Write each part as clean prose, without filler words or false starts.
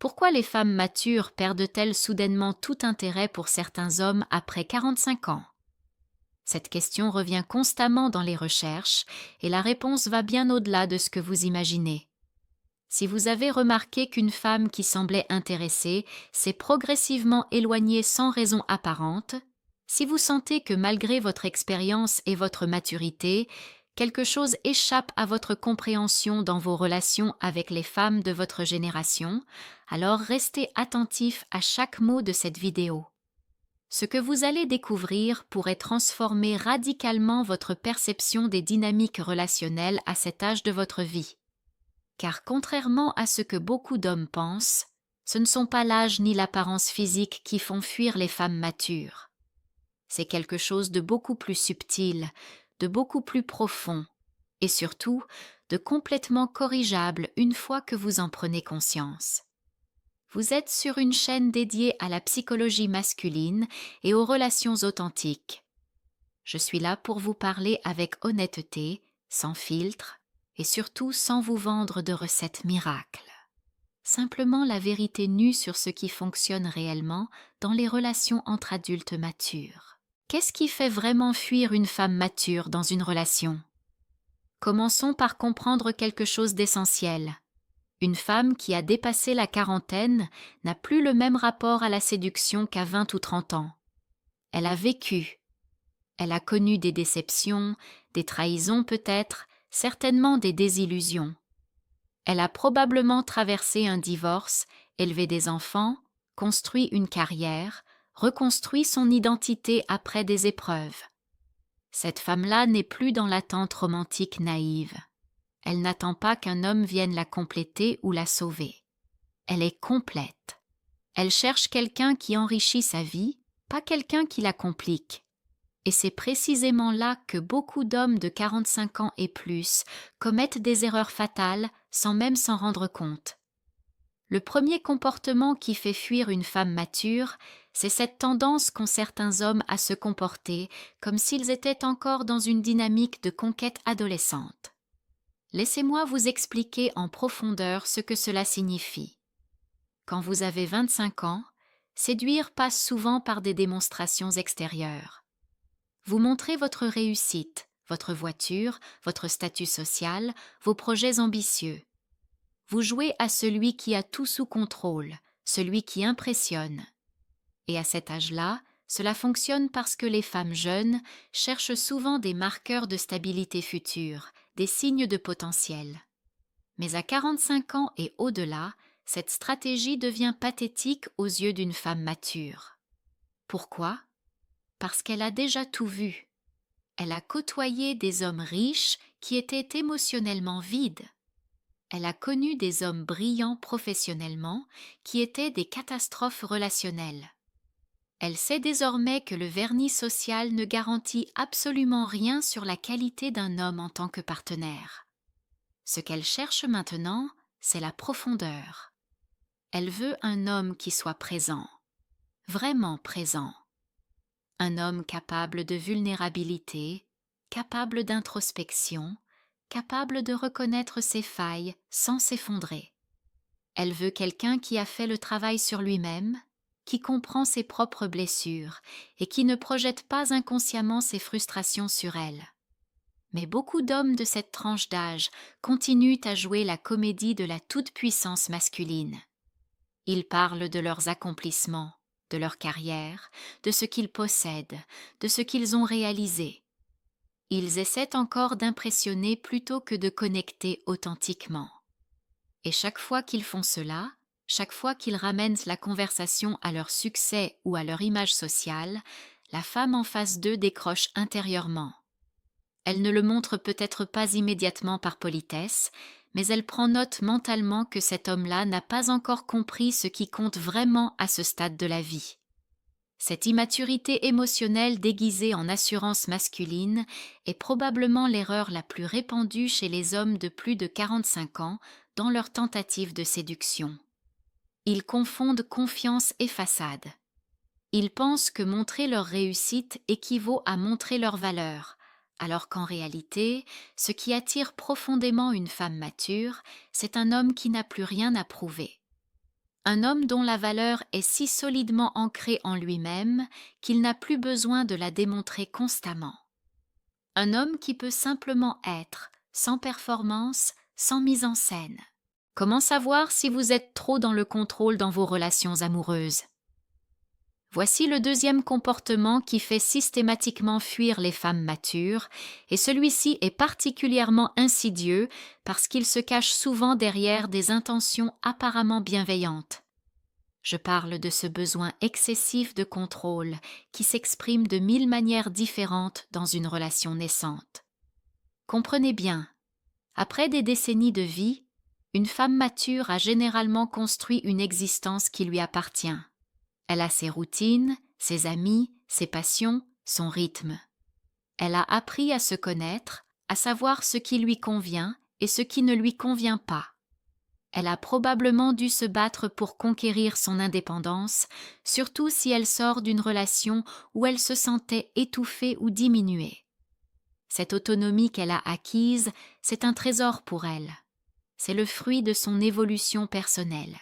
Pourquoi les femmes matures perdent-elles soudainement tout intérêt pour certains hommes après 45 ans? Cette question revient constamment dans les recherches et la réponse va bien au-delà de ce que vous imaginez. Si vous avez remarqué qu'une femme qui semblait intéressée s'est progressivement éloignée sans raison apparente, si vous sentez que malgré votre expérience et votre maturité, quelque chose échappe à votre compréhension dans vos relations avec les femmes de votre génération, alors restez attentif à chaque mot de cette vidéo. Ce que vous allez découvrir pourrait transformer radicalement votre perception des dynamiques relationnelles à cet âge de votre vie. Car contrairement à ce que beaucoup d'hommes pensent, ce ne sont pas l'âge ni l'apparence physique qui font fuir les femmes matures. C'est quelque chose de beaucoup plus subtil, de beaucoup plus profond, et surtout de complètement corrigeable une fois que vous en prenez conscience. Vous êtes sur une chaîne dédiée à la psychologie masculine et aux relations authentiques. Je suis là pour vous parler avec honnêteté, sans filtre, et surtout sans vous vendre de recettes miracles. Simplement la vérité nue sur ce qui fonctionne réellement dans les relations entre adultes matures. Qu'est-ce qui fait vraiment fuir une femme mature dans une relation? Commençons par comprendre quelque chose d'essentiel. Une femme qui a dépassé la quarantaine n'a plus le même rapport à la séduction qu'à 20 ou 30 ans. Elle a vécu. Elle a connu des déceptions, des trahisons peut-être, certainement des désillusions. Elle a probablement traversé un divorce, élevé des enfants, construit une carrière, reconstruit son identité après des épreuves. Cette femme-là n'est plus dans l'attente romantique naïve. Elle n'attend pas qu'un homme vienne la compléter ou la sauver. Elle est complète. Elle cherche quelqu'un qui enrichit sa vie, pas quelqu'un qui la complique. Et c'est précisément là que beaucoup d'hommes de 45 ans et plus commettent des erreurs fatales sans même s'en rendre compte. Le premier comportement qui fait fuir une femme mature, c'est cette tendance qu'ont certains hommes à se comporter comme s'ils étaient encore dans une dynamique de conquête adolescente. Laissez-moi vous expliquer en profondeur ce que cela signifie. Quand vous avez 25 ans, séduire passe souvent par des démonstrations extérieures. Vous montrez votre réussite, votre voiture, votre statut social, vos projets ambitieux. Vous jouez à celui qui a tout sous contrôle, celui qui impressionne. Et à cet âge-là, cela fonctionne parce que les femmes jeunes cherchent souvent des marqueurs de stabilité future, des signes de potentiel. Mais à 45 ans et au-delà, cette stratégie devient pathétique aux yeux d'une femme mature. Pourquoi? Parce qu'elle a déjà tout vu. Elle a côtoyé des hommes riches qui étaient émotionnellement vides. Elle a connu des hommes brillants professionnellement qui étaient des catastrophes relationnelles. Elle sait désormais que le vernis social ne garantit absolument rien sur la qualité d'un homme en tant que partenaire. Ce qu'elle cherche maintenant, c'est la profondeur. Elle veut un homme qui soit présent, vraiment présent. Un homme capable de vulnérabilité, capable d'introspection, capable de reconnaître ses failles sans s'effondrer. Elle veut quelqu'un qui a fait le travail sur lui-même, qui comprend ses propres blessures et qui ne projette pas inconsciemment ses frustrations sur elle. Mais beaucoup d'hommes de cette tranche d'âge continuent à jouer la comédie de la toute-puissance masculine. Ils parlent de leurs accomplissements, de leur carrière, de ce qu'ils possèdent, de ce qu'ils ont réalisé. Ils essaient encore d'impressionner plutôt que de connecter authentiquement. Et chaque fois qu'ils font cela, chaque fois qu'ils ramènent la conversation à leur succès ou à leur image sociale, la femme en face d'eux décroche intérieurement. Elle ne le montre peut-être pas immédiatement par politesse, mais elle prend note mentalement que cet homme-là n'a pas encore compris ce qui compte vraiment à ce stade de la vie. Cette immaturité émotionnelle déguisée en assurance masculine est probablement l'erreur la plus répandue chez les hommes de plus de 45 ans dans leur tentative de séduction. Ils confondent confiance et façade. Ils pensent que montrer leur réussite équivaut à montrer leur valeur, alors qu'en réalité, ce qui attire profondément une femme mature, c'est un homme qui n'a plus rien à prouver. Un homme dont la valeur est si solidement ancrée en lui-même qu'il n'a plus besoin de la démontrer constamment. Un homme qui peut simplement être, sans performance, sans mise en scène. Comment savoir si vous êtes trop dans le contrôle dans vos relations amoureuses? Voici le deuxième comportement qui fait systématiquement fuir les femmes matures, et celui-ci est particulièrement insidieux parce qu'il se cache souvent derrière des intentions apparemment bienveillantes. Je parle de ce besoin excessif de contrôle qui s'exprime de 1000 manières différentes dans une relation naissante. Comprenez bien, après des décennies de vie, une femme mature a généralement construit une existence qui lui appartient. Elle a ses routines, ses amis, ses passions, son rythme. Elle a appris à se connaître, à savoir ce qui lui convient et ce qui ne lui convient pas. Elle a probablement dû se battre pour conquérir son indépendance, surtout si elle sort d'une relation où elle se sentait étouffée ou diminuée. Cette autonomie qu'elle a acquise, c'est un trésor pour elle. C'est le fruit de son évolution personnelle.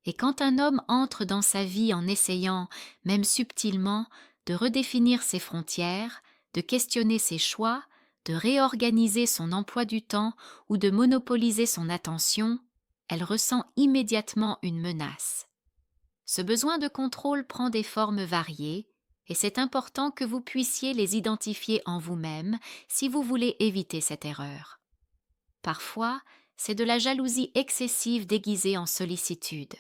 Et quand un homme entre dans sa vie en essayant, même subtilement, de redéfinir ses frontières, de questionner ses choix, de réorganiser son emploi du temps ou de monopoliser son attention, elle ressent immédiatement une menace. Ce besoin de contrôle prend des formes variées, et c'est important que vous puissiez les identifier en vous-même si vous voulez éviter cette erreur. Parfois, c'est de la jalousie excessive déguisée en sollicitude.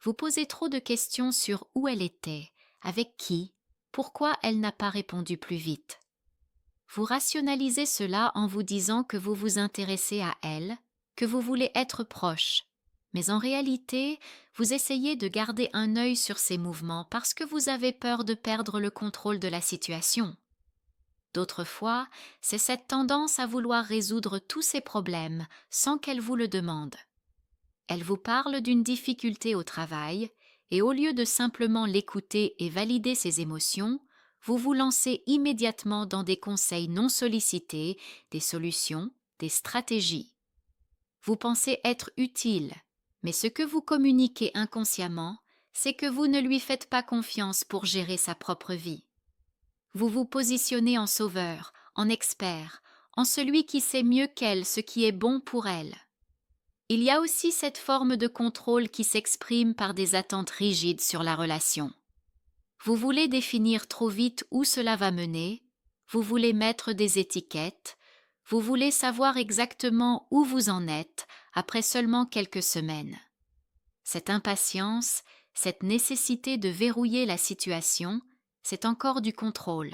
Vous posez trop de questions sur où elle était, avec qui, pourquoi elle n'a pas répondu plus vite. Vous rationalisez cela en vous disant que vous vous intéressez à elle, que vous voulez être proche. Mais en réalité, vous essayez de garder un œil sur ses mouvements parce que vous avez peur de perdre le contrôle de la situation. D'autres fois, c'est cette tendance à vouloir résoudre tous ses problèmes sans qu'elle vous le demande. Elle vous parle d'une difficulté au travail, et au lieu de simplement l'écouter et valider ses émotions, vous vous lancez immédiatement dans des conseils non sollicités, des solutions, des stratégies. Vous pensez être utile, mais ce que vous communiquez inconsciemment, c'est que vous ne lui faites pas confiance pour gérer sa propre vie. Vous vous positionnez en sauveur, en expert, en celui qui sait mieux qu'elle ce qui est bon pour elle. Il y a aussi cette forme de contrôle qui s'exprime par des attentes rigides sur la relation. Vous voulez définir trop vite où cela va mener, vous voulez mettre des étiquettes, vous voulez savoir exactement où vous en êtes après seulement quelques semaines. Cette impatience, cette nécessité de verrouiller la situation, c'est encore du contrôle.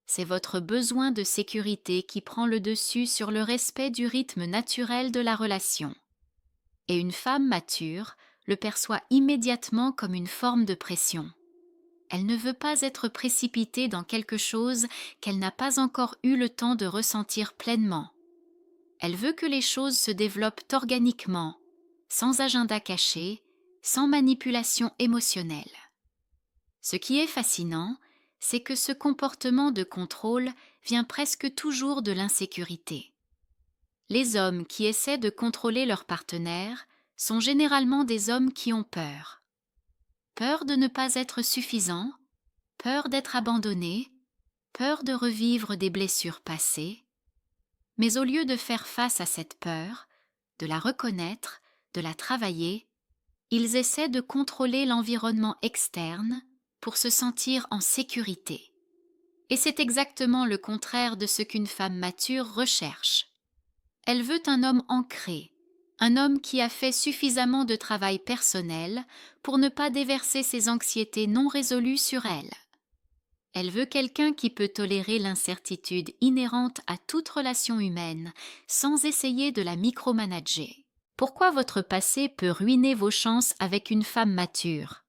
C'est votre besoin de sécurité qui prend le dessus sur le respect du rythme naturel de la relation. Et une femme mature le perçoit immédiatement comme une forme de pression. Elle ne veut pas être précipitée dans quelque chose qu'elle n'a pas encore eu le temps de ressentir pleinement. Elle veut que les choses se développent organiquement, sans agenda caché, sans manipulation émotionnelle. Ce qui est fascinant, c'est que ce comportement de contrôle vient presque toujours de l'insécurité. Les hommes qui essaient de contrôler leur partenaire sont généralement des hommes qui ont peur. Peur de ne pas être suffisants, peur d'être abandonnés, peur de revivre des blessures passées. Mais au lieu de faire face à cette peur, de la reconnaître, de la travailler, ils essaient de contrôler l'environnement externe pour se sentir en sécurité. Et c'est exactement le contraire de ce qu'une femme mature recherche. Elle veut un homme ancré, un homme qui a fait suffisamment de travail personnel pour ne pas déverser ses anxiétés non résolues sur elle. Elle veut quelqu'un qui peut tolérer l'incertitude inhérente à toute relation humaine sans essayer de la micromanager. Pourquoi votre passé peut ruiner vos chances avec une femme mature?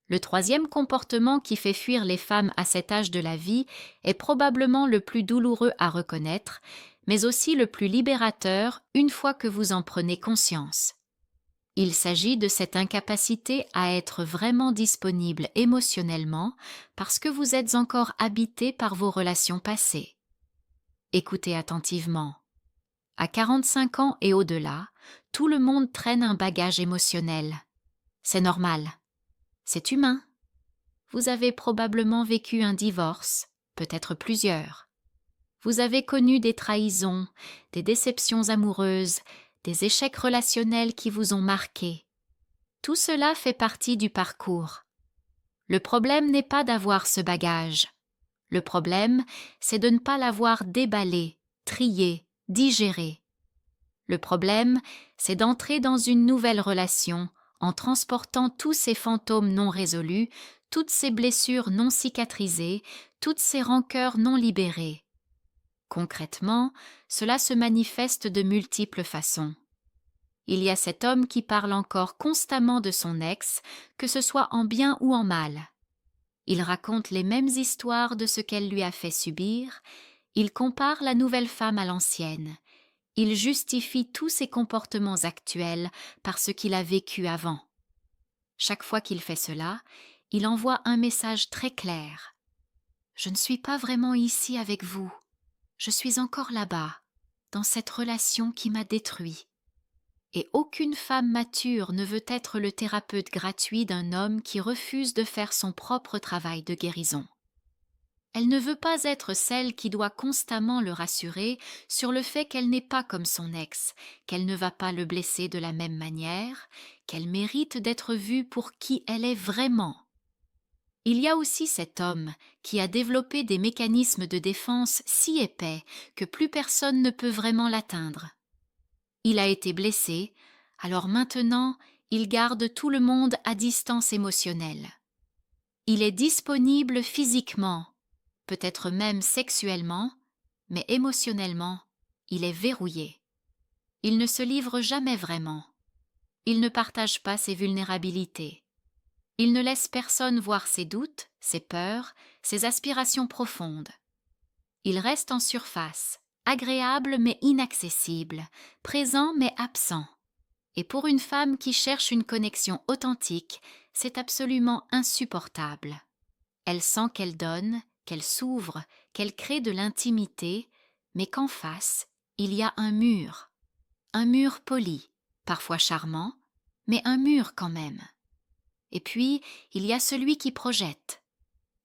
Le troisième comportement qui fait fuir les femmes à cet âge de la vie est probablement le plus douloureux à reconnaître, mais aussi le plus libérateur une fois que vous en prenez conscience. Il s'agit de cette incapacité à être vraiment disponible émotionnellement parce que vous êtes encore habité par vos relations passées. Écoutez attentivement. À 45 ans et au-delà, tout le monde traîne un bagage émotionnel. C'est normal. C'est humain. Vous avez probablement vécu un divorce, peut-être plusieurs. Vous avez connu des trahisons, des déceptions amoureuses, des échecs relationnels qui vous ont marqué. Tout cela fait partie du parcours. Le problème n'est pas d'avoir ce bagage. Le problème, c'est de ne pas l'avoir déballé, trié, digéré. Le problème, c'est d'entrer dans une nouvelle relation en transportant tous ces fantômes non résolus, toutes ces blessures non cicatrisées, toutes ces rancœurs non libérées. Concrètement, cela se manifeste de multiples façons. Il y a cet homme qui parle encore constamment de son ex, que ce soit en bien ou en mal. Il raconte les mêmes histoires de ce qu'elle lui a fait subir, il compare la nouvelle femme à l'ancienne, il justifie tous ses comportements actuels par ce qu'il a vécu avant. Chaque fois qu'il fait cela, il envoie un message très clair. « Je ne suis pas vraiment ici avec vous. Je suis encore là-bas, dans cette relation qui m'a détruit. » Et aucune femme mature ne veut être le thérapeute gratuit d'un homme qui refuse de faire son propre travail de guérison. Elle ne veut pas être celle qui doit constamment le rassurer sur le fait qu'elle n'est pas comme son ex, qu'elle ne va pas le blesser de la même manière, qu'elle mérite d'être vue pour qui elle est vraiment. Il y a aussi cet homme qui a développé des mécanismes de défense si épais que plus personne ne peut vraiment l'atteindre. Il a été blessé, alors maintenant il garde tout le monde à distance émotionnelle. Il est disponible physiquement, peut-être même sexuellement, mais émotionnellement, il est verrouillé. Il ne se livre jamais vraiment. Il ne partage pas ses vulnérabilités. Il ne laisse personne voir ses doutes, ses peurs, ses aspirations profondes. Il reste en surface, agréable mais inaccessible, présent mais absent. Et pour une femme qui cherche une connexion authentique, c'est absolument insupportable. Elle sent qu'elle donne, qu'elle s'ouvre, qu'elle crée de l'intimité, mais qu'en face, il y a un mur poli, parfois charmant, mais un mur quand même. Et puis, il y a celui qui projette.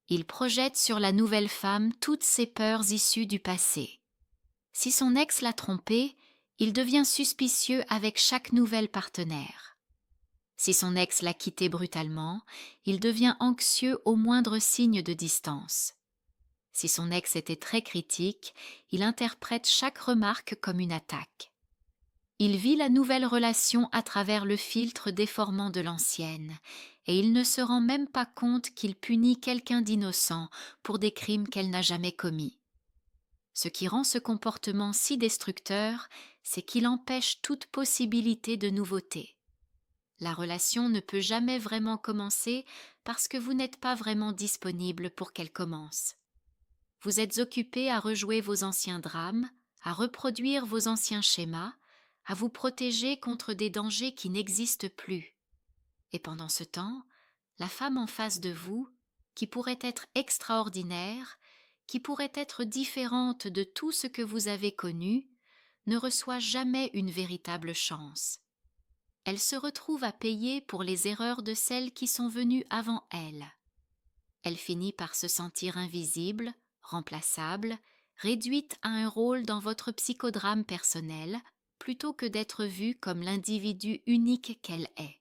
Il projette sur la nouvelle femme toutes ses peurs issues du passé. Si son ex l'a trompé, il devient suspicieux avec chaque nouvel partenaire. Si son ex l'a quitté brutalement, il devient anxieux au moindre signe de distance. Si son ex était très critique, il interprète chaque remarque comme une attaque. Il vit la nouvelle relation à travers le filtre déformant de l'ancienne, et il ne se rend même pas compte qu'il punit quelqu'un d'innocent pour des crimes qu'elle n'a jamais commis. Ce qui rend ce comportement si destructeur, c'est qu'il empêche toute possibilité de nouveauté. La relation ne peut jamais vraiment commencer parce que vous n'êtes pas vraiment disponible pour qu'elle commence. Vous êtes occupé à rejouer vos anciens drames, à reproduire vos anciens schémas, à vous protéger contre des dangers qui n'existent plus. Et pendant ce temps, la femme en face de vous, qui pourrait être extraordinaire, qui pourrait être différente de tout ce que vous avez connu, ne reçoit jamais une véritable chance. Elle se retrouve à payer pour les erreurs de celles qui sont venues avant elle. Elle finit par se sentir invisible, remplaçable, réduite à un rôle dans votre psychodrame personnel, plutôt que d'être vue comme l'individu unique qu'elle est.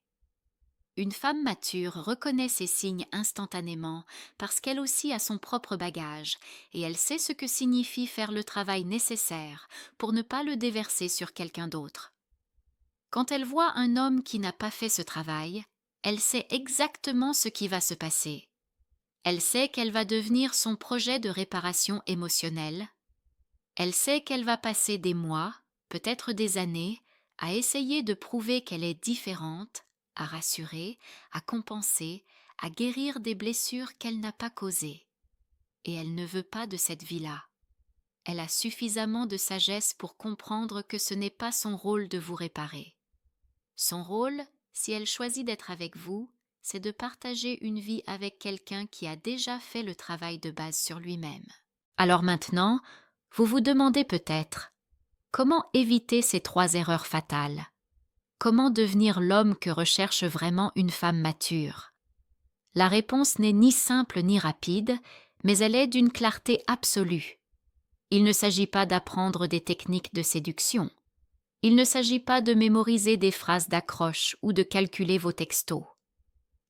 Une femme mature reconnaît ces signes instantanément parce qu'elle aussi a son propre bagage et elle sait ce que signifie faire le travail nécessaire pour ne pas le déverser sur quelqu'un d'autre. Quand elle voit un homme qui n'a pas fait ce travail, elle sait exactement ce qui va se passer. Elle sait qu'elle va devenir son projet de réparation émotionnelle. Elle sait qu'elle va passer des mois, peut-être des années, à essayer de prouver qu'elle est différente, à rassurer, à compenser, à guérir des blessures qu'elle n'a pas causées. Et elle ne veut pas de cette vie-là. Elle a suffisamment de sagesse pour comprendre que ce n'est pas son rôle de vous réparer. Son rôle, si elle choisit d'être avec vous, c'est de partager une vie avec quelqu'un qui a déjà fait le travail de base sur lui-même. Alors maintenant, vous vous demandez peut-être, comment éviter ces 3 erreurs fatales? Comment devenir l'homme que recherche vraiment une femme mature? La réponse n'est ni simple ni rapide, mais elle est d'une clarté absolue. Il ne s'agit pas d'apprendre des techniques de séduction. Il ne s'agit pas de mémoriser des phrases d'accroche ou de calculer vos textos.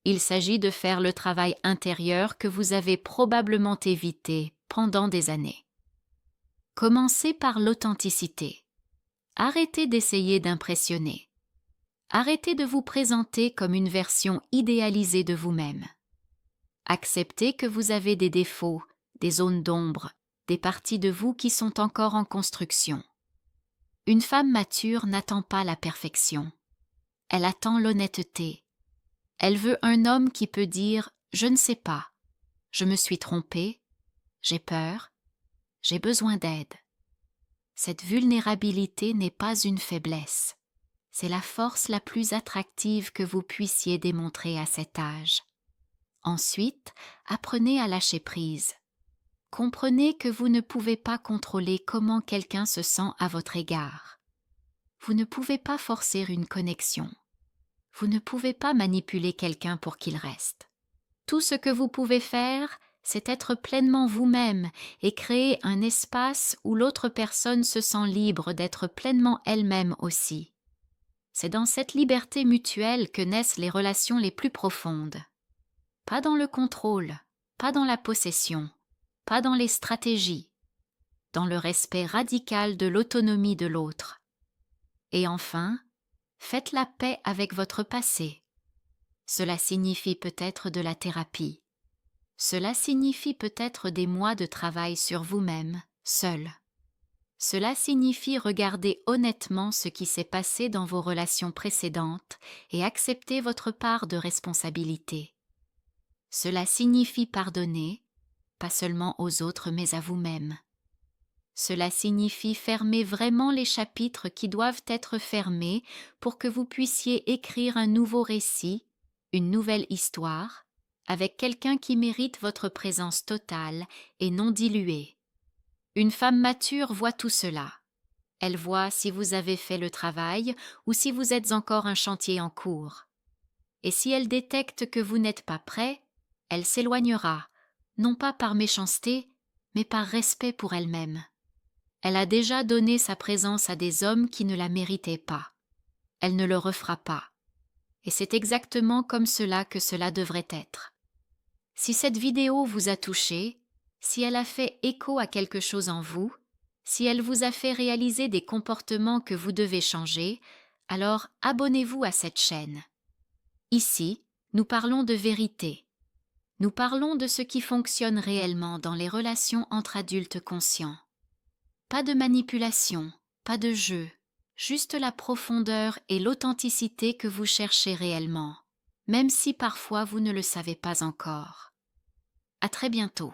Il s'agit de faire le travail intérieur que vous avez probablement évité pendant des années. Commencez par l'authenticité. Arrêtez d'essayer d'impressionner. Arrêtez de vous présenter comme une version idéalisée de vous-même. Acceptez que vous avez des défauts, des zones d'ombre, des parties de vous qui sont encore en construction. Une femme mature n'attend pas la perfection. Elle attend l'honnêteté. Elle veut un homme qui peut dire « Je ne sais pas, je me suis trompée, j'ai peur, j'ai besoin d'aide ». Cette vulnérabilité n'est pas une faiblesse. C'est la force la plus attractive que vous puissiez démontrer à cet âge. Ensuite, apprenez à lâcher prise. Comprenez que vous ne pouvez pas contrôler comment quelqu'un se sent à votre égard. Vous ne pouvez pas forcer une connexion. Vous ne pouvez pas manipuler quelqu'un pour qu'il reste. Tout ce que vous pouvez faire, c'est être pleinement vous-même et créer un espace où l'autre personne se sent libre d'être pleinement elle-même aussi. C'est dans cette liberté mutuelle que naissent les relations les plus profondes. Pas dans le contrôle, pas dans la possession, pas dans les stratégies, dans le respect radical de l'autonomie de l'autre. Et enfin, faites la paix avec votre passé. Cela signifie peut-être de la thérapie. Cela signifie peut-être des mois de travail sur vous-même, seul. Cela signifie regarder honnêtement ce qui s'est passé dans vos relations précédentes et accepter votre part de responsabilité. Cela signifie pardonner, pas seulement aux autres mais à vous-même. Cela signifie fermer vraiment les chapitres qui doivent être fermés pour que vous puissiez écrire un nouveau récit, une nouvelle histoire, avec quelqu'un qui mérite votre présence totale et non diluée. Une femme mature voit tout cela. Elle voit si vous avez fait le travail ou si vous êtes encore un chantier en cours. Et si elle détecte que vous n'êtes pas prêt, elle s'éloignera, non pas par méchanceté, mais par respect pour elle-même. Elle a déjà donné sa présence à des hommes qui ne la méritaient pas. Elle ne le refera pas. Et c'est exactement comme cela que cela devrait être. Si cette vidéo vous a touché, si elle a fait écho à quelque chose en vous, si elle vous a fait réaliser des comportements que vous devez changer, alors abonnez-vous à cette chaîne. Ici, nous parlons de vérité. Nous parlons de ce qui fonctionne réellement dans les relations entre adultes conscients. Pas de manipulation, pas de jeu, juste la profondeur et l'authenticité que vous cherchez réellement, même si parfois vous ne le savez pas encore. À très bientôt.